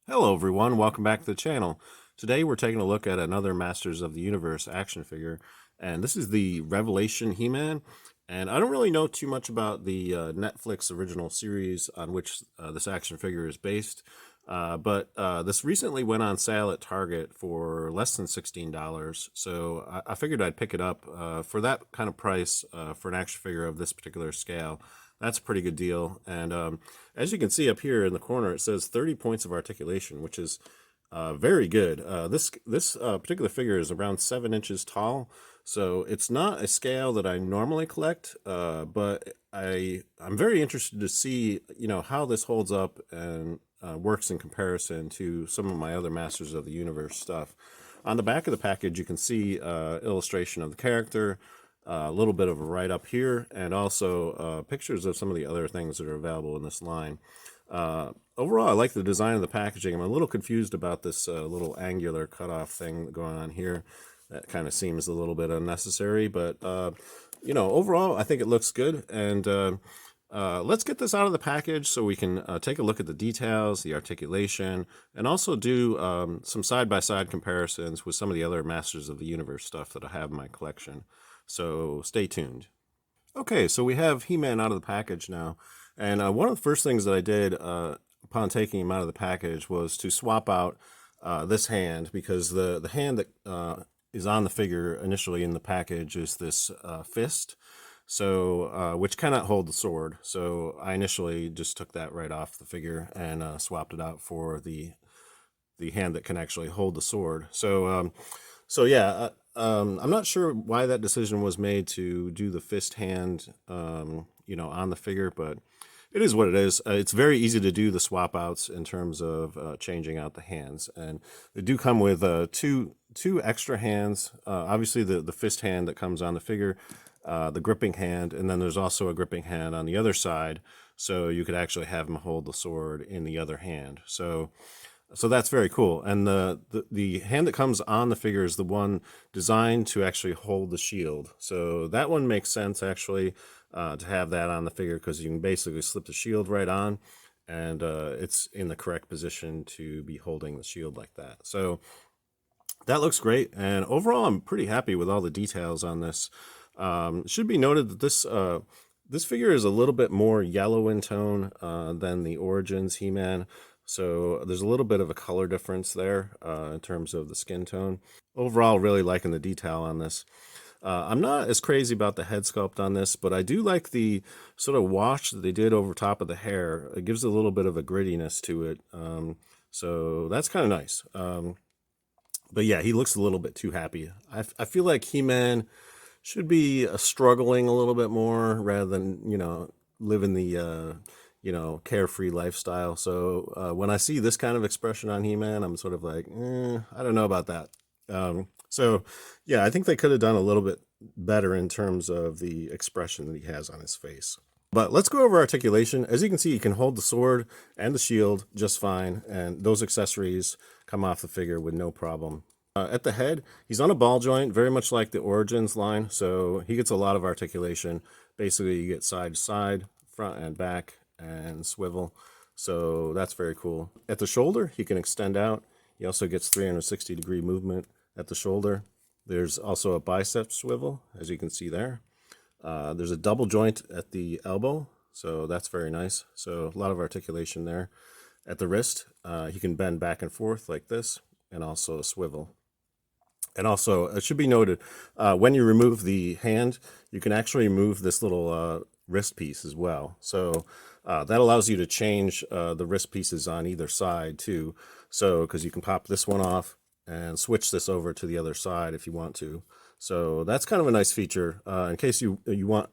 Hello everyone, welcome back to the channel. Today we're taking a look at another Masters of the Universe action figure, and this is the Revelation He-Man. And I don't really know too much about the Netflix original series on which this action figure is based, but this recently went on sale at Target for less than $16, so I figured I'd pick it up for that kind of price for an action figure of this particular scale. That's a pretty good deal. And as you can see up here in the corner, it says 30 points of articulation, which is very good. This particular figure is around 7 inches tall, so it's not a scale that I normally collect, but I'm very interested to see how this holds up and works in comparison to some of my other Masters of the Universe stuff. On the back of the package, you can see illustration of the character, a little bit of a write-up here, and also pictures of some of the other things that are available in this line. Overall, I like the design of the packaging. I'm a little confused about this little angular cutoff thing going on here. That kind of seems a little bit unnecessary, but overall, I think it looks good. And let's get this out of the package so we can take a look at the details, the articulation, and also do some side-by-side comparisons with some of the other Masters of the Universe stuff that I have in my collection. So stay tuned. Okay, so we have He-Man out of the package now. And one of the first things that I did upon taking him out of the package was to swap out this hand, because the hand that is on the figure initially in the package is this fist, so which cannot hold the sword. So I initially just took that right off the figure and swapped it out for the hand that can actually hold the sword. So yeah, I'm not sure why that decision was made to do the fist hand, on the figure, but it is what it is. It's very easy to do the swap outs in terms of changing out the hands, and they do come with two extra hands. Obviously, the fist hand that comes on the figure, the gripping hand, and then there's also a gripping hand on the other side, so you could actually have him hold the sword in the other hand. So that's very cool. And the hand that comes on the figure is the one designed to actually hold the shield. So that one makes sense, actually, to have that on the figure, because you can basically slip the shield right on, and it's in the correct position to be holding the shield like that. So that looks great. And overall, I'm pretty happy with all the details on this. It should be noted that this figure is a little bit more yellow in tone than the Origins He-Man. So there's a little bit of a color difference there in terms of the skin tone. Overall, really liking the detail on this. I'm not as crazy about the head sculpt on this, but I do like the sort of wash that they did over top of the hair. It gives a little bit of a grittiness to it. So that's kind of nice. But yeah, he looks a little bit too happy. I feel like He-Man should be struggling a little bit more rather than, living the carefree lifestyle. So when I see this kind of expression on He-Man, I'm sort of like, I don't know about that. So yeah, I think they could have done a little bit better in terms of the expression that he has on his face. But let's go over articulation. As you can see, he can hold the sword and the shield just fine, and those accessories come off the figure with no problem. At the head, he's on a ball joint, very much like the Origins line, so he gets a lot of articulation. Basically, you get side to side, front and back, and swivel. So that's very cool. At the shoulder, he can extend out. He also gets 360-degree movement at the shoulder. There's also a bicep swivel, as you can see there. There's a double joint at the elbow, so that's very nice. So a lot of articulation there. At the wrist, he can bend back and forth like this, and also a swivel. And also, it should be noted, when you remove the hand, you can actually remove this little wrist piece as well. So that allows you to change the wrist pieces on either side too. So, because you can pop this one off and switch this over to the other side if you want to. So that's kind of a nice feature in case you want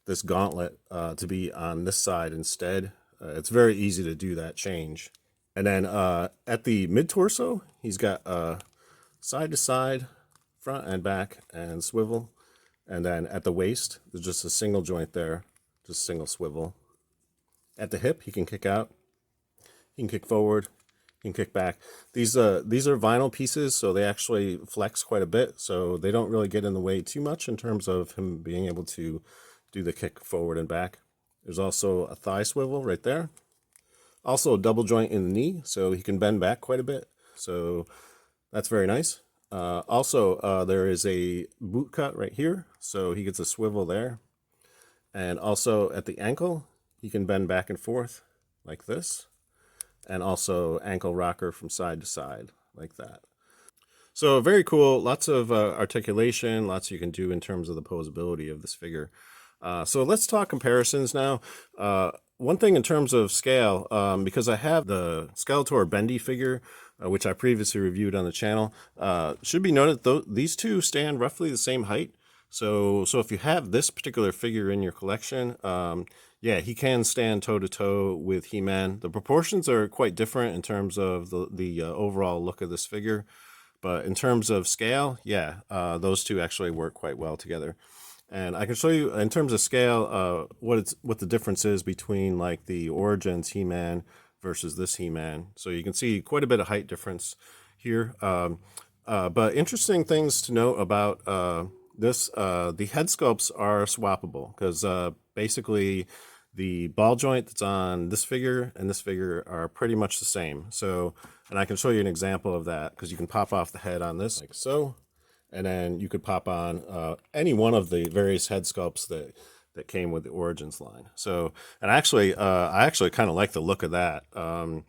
this gauntlet to be on this side instead. It's very easy to do that change. And then at the mid-torso, he's got side to side, front and back, and swivel. And then at the waist, there's just a single joint there, just single swivel. At the hip, he can kick out, he can kick forward, he can kick back. These are vinyl pieces, so they actually flex quite a bit, so they don't really get in the way too much in terms of him being able to do the kick forward and back. There's also a thigh swivel right there. Also a double joint in the knee, so he can bend back quite a bit. So that's very nice. Also, there is a boot cut right here, so he gets a swivel there. And also at the ankle, he can bend back and forth like this. And also ankle rocker from side to side like that. So very cool. Lots of articulation, lots you can do in terms of the posability of this figure. So let's talk comparisons now. One thing in terms of scale, because I have the Skeletor Bendy figure, which I previously reviewed on the channel, should be noted these two stand roughly the same height. So if you have this particular figure in your collection, yeah, he can stand toe to toe with He-Man. The proportions are quite different in terms of the overall look of this figure. But in terms of scale, yeah, those two actually work quite well together. And I can show you in terms of scale what the difference is between like the Origins He-Man versus this He-Man. So you can see quite a bit of height difference here. But interesting things to note about the head sculpts are swappable because basically the ball joint that's on this figure and this figure are pretty much the same. So, and I can show you an example of that because you can pop off the head on this like so, and then you could pop on any one of the various head sculpts that came with the Origins line. So, and actually, I actually kind of like the look of that. You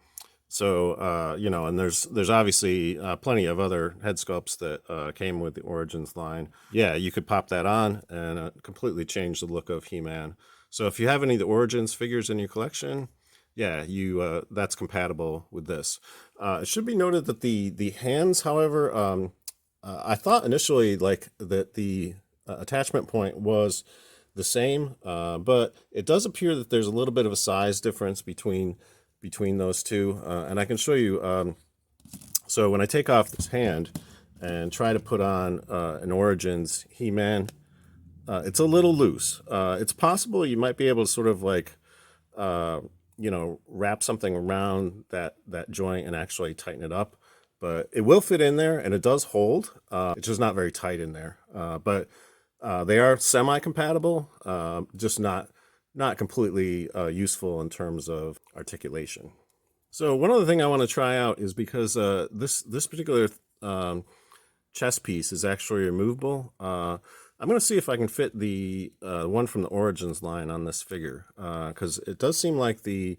know, and there's obviously plenty of other head sculpts that came with the Origins line. Yeah, you could pop that on and completely change the look of He-Man. So if you have any of the Origins figures in your collection, yeah, that's compatible with this. It should be noted that the hands, however, I thought initially like that the attachment point was the same, but it does appear that there's a little bit of a size difference between those two, and I can show you. So when I take off this hand and try to put on an Origins He-Man, it's a little loose. It's possible you might be able to sort of like, you know, wrap something around that joint and actually tighten it up. But it will fit in there, and it does hold. It's just not very tight in there. But they are semi-compatible, just not completely useful in terms of articulation. So one other thing I want to try out is because this particular chest piece is actually removable. I'm going to see if I can fit the one from the Origins line on this figure, because it does seem like the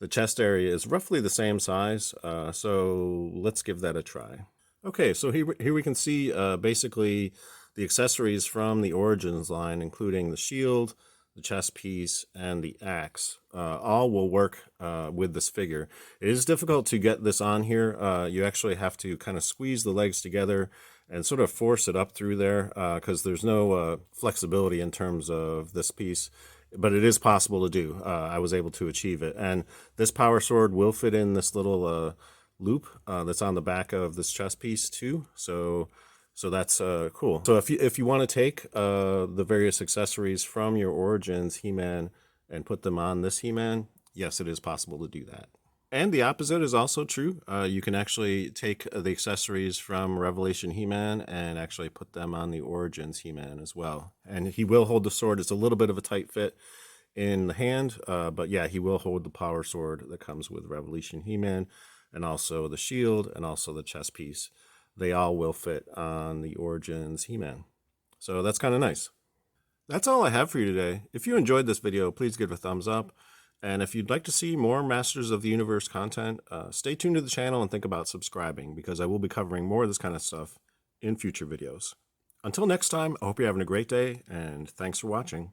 chest area is roughly the same size. So let's give that a try. Okay, so here we can see basically the accessories from the Origins line, including the shield, the chest piece, and the axe. All will work with this figure. It is difficult to get this on here. You actually have to kind of squeeze the legs together and sort of force it up through there because there's no flexibility in terms of this piece. But it is possible to do. I was able to achieve it. And this power sword will fit in this little loop that's on the back of this chest piece too. So that's cool. So if you want to take the various accessories from your Origins He-Man and put them on this He-Man, yes, it is possible to do that. And the opposite is also true. You can actually take the accessories from Revelation He-Man and actually put them on the Origins He-Man as well. And he will hold the sword. It's a little bit of a tight fit in the hand, but yeah, he will hold the power sword that comes with Revelation He-Man, and also the shield, and also the chest piece. They all will fit on the Origins He-Man. So that's kind of nice. That's all I have for you today. If you enjoyed this video, please give it a thumbs up. And if you'd like to see more Masters of the Universe content, stay tuned to the channel and think about subscribing, because I will be covering more of this kind of stuff in future videos. Until next time, I hope you're having a great day, and thanks for watching.